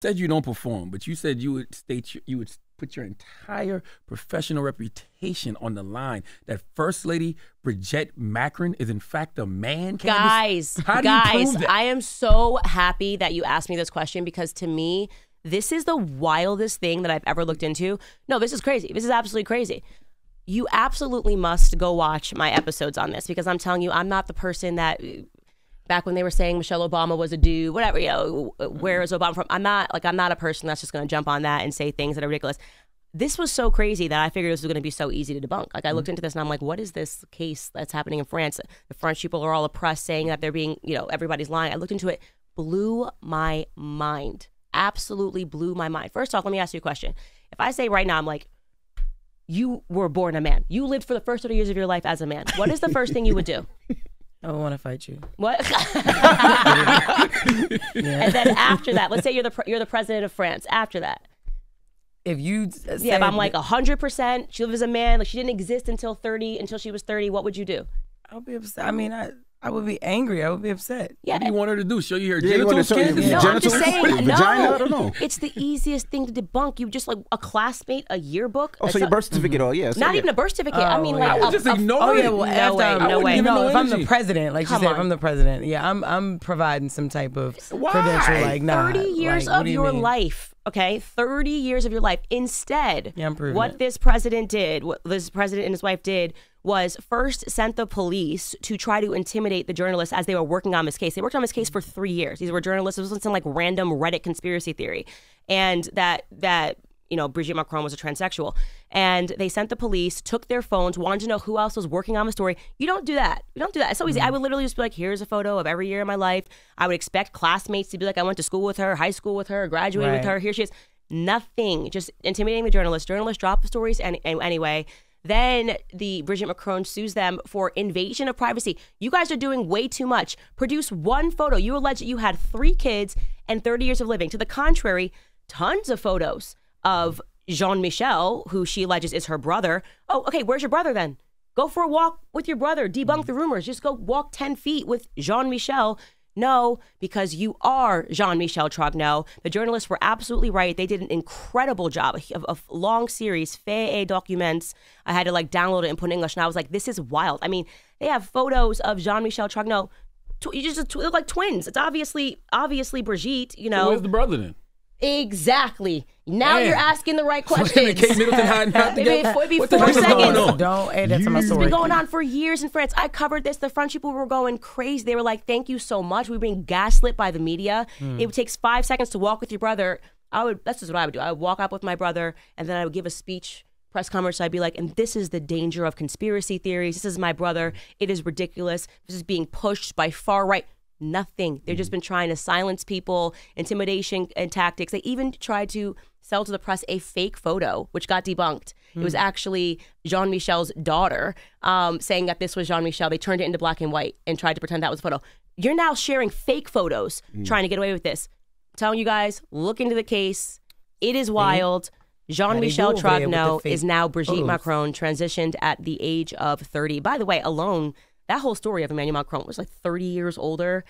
said you don't perform, but you said you would you would put your entire professional reputation on the line. That First Lady Bridget Macron is in fact a man. Guys, how do you prove that? I am so happy that you asked me this question, because to me, this is the wildest thing that I've ever looked into. No, this is crazy. This is absolutely crazy. You absolutely must go watch my episodes on this, because I'm telling you, I'm not the person that, back when they were saying Michelle Obama was a dude, whatever, you know, where is Obama from? I'm not a person that's just going to jump on that and say things that are ridiculous. This was so crazy that I figured this was going to be so easy to debunk. Like, I looked into this and I'm like, what is this case that's happening in France? The French people are all oppressed, saying that they're being, you know, everybody's lying. I looked into it, blew my mind. Absolutely blew my mind. First off, let me ask you a question. If I say right now, I'm like, you were born a man. You lived for the first 30 years of your life as a man. What is the first thing you would do? I would want to fight you. What? And then after that, let's say you're the president of France. After that, if you if I'm like 100%, she lived as a man, like she didn't exist until she was 30. What would you do? I would be upset. I mean, I would be angry. I would be upset. Yeah. What do you want her to do? Show you her genitals? genitals? No, I'm just saying, Vagina? I don't know. It's the easiest thing to debunk. You just like a classmate, a yearbook. Oh, so your birth certificate? Oh, yeah. Not even a birth certificate. I mean, like, I would just ignore Oh it. yeah, well, No after way, no way. No, if I'm energy. the president, like she Come said, on. if I'm the president, yeah, I'm providing some type of credential. Like, nah, 30 years like, what of do you your mean? life, okay? 30 years of your life. Instead, Yeah, I'm proving what it. this president and his wife did was first sent the police to try to intimidate the journalists as they were working on this case. They worked on this case for 3 years. These were journalists. This wasn't some like random Reddit conspiracy theory. And that you know, Brigitte Macron was a transsexual. And they sent the police, took their phones, wanted to know who else was working on the story. You don't do that. You don't do that. It's so easy. I would literally just be like, here's a photo of every year of my life. I would expect classmates to be like, I went to school with her, high school with her, graduated with Right. her. Here she is. Nothing. Just intimidating the journalists. Journalists drop the stories anyway. Then the Brigitte Macron sues them for invasion of privacy. You guys are doing way too much. Produce one photo. You allege that you had 3 kids and 30 years of living. To the contrary, tons of photos of Jean-Michel, who she alleges is her brother. Oh, okay, where's your brother then? Go for a walk with your brother. Debunk the rumors. Just go walk 10 feet with Jean-Michel. No, because you are Jean-Michel Trogneux. The journalists were absolutely right. They did an incredible job of a long series, faits et documents. I had to like download it and put in English, and I was like, this is wild. I mean, they have photos of Jean-Michel Trogneux. You just look like twins. It's obviously Brigitte, you know. So where's the brother then? Exactly. Now Man. you're asking the right So questions. Kate Middleton hiding out together? It'd be What the 4 heck is going seconds. on? Don't add that to my This has story. been going on for years in France. I covered this. The French people were going crazy. They were like, thank you so much. We were being gaslit by the media. It takes 5 seconds to walk with your brother. That's just what I would do. I would walk up with my brother, and then I would give a speech, press conference. I'd be like, and this is the danger of conspiracy theories. This is my brother. It is ridiculous. This is being pushed by far right. Nothing. They've just been trying to silence people, intimidation and tactics. They even tried to sell to the press a fake photo, which got debunked. It was actually Jean-Michel's daughter saying that this was Jean-Michel. They turned it into black and white and tried to pretend that was a photo. You're now sharing fake photos, trying to get away with this. I'm telling you guys, look into the case. It is wild. Jean-Michel Trogneux is now Brigitte Macron, transitioned at the age of 30. By the way, alone, that whole story of Emmanuel Macron was like 30 years older.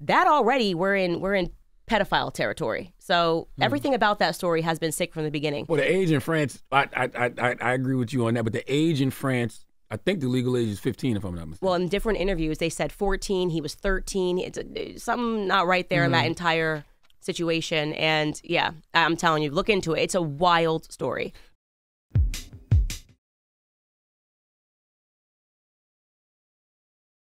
That already, we're in pedophile territory. So everything about that story has been sick from the beginning. Well, the age in France, I agree with you on that. But the age in France, I think the legal age is 15, if I'm not mistaken. Well, in different interviews, they said 14. He was 13. It's something not right there in that entire situation. And yeah, I'm telling you, look into it. It's a wild story.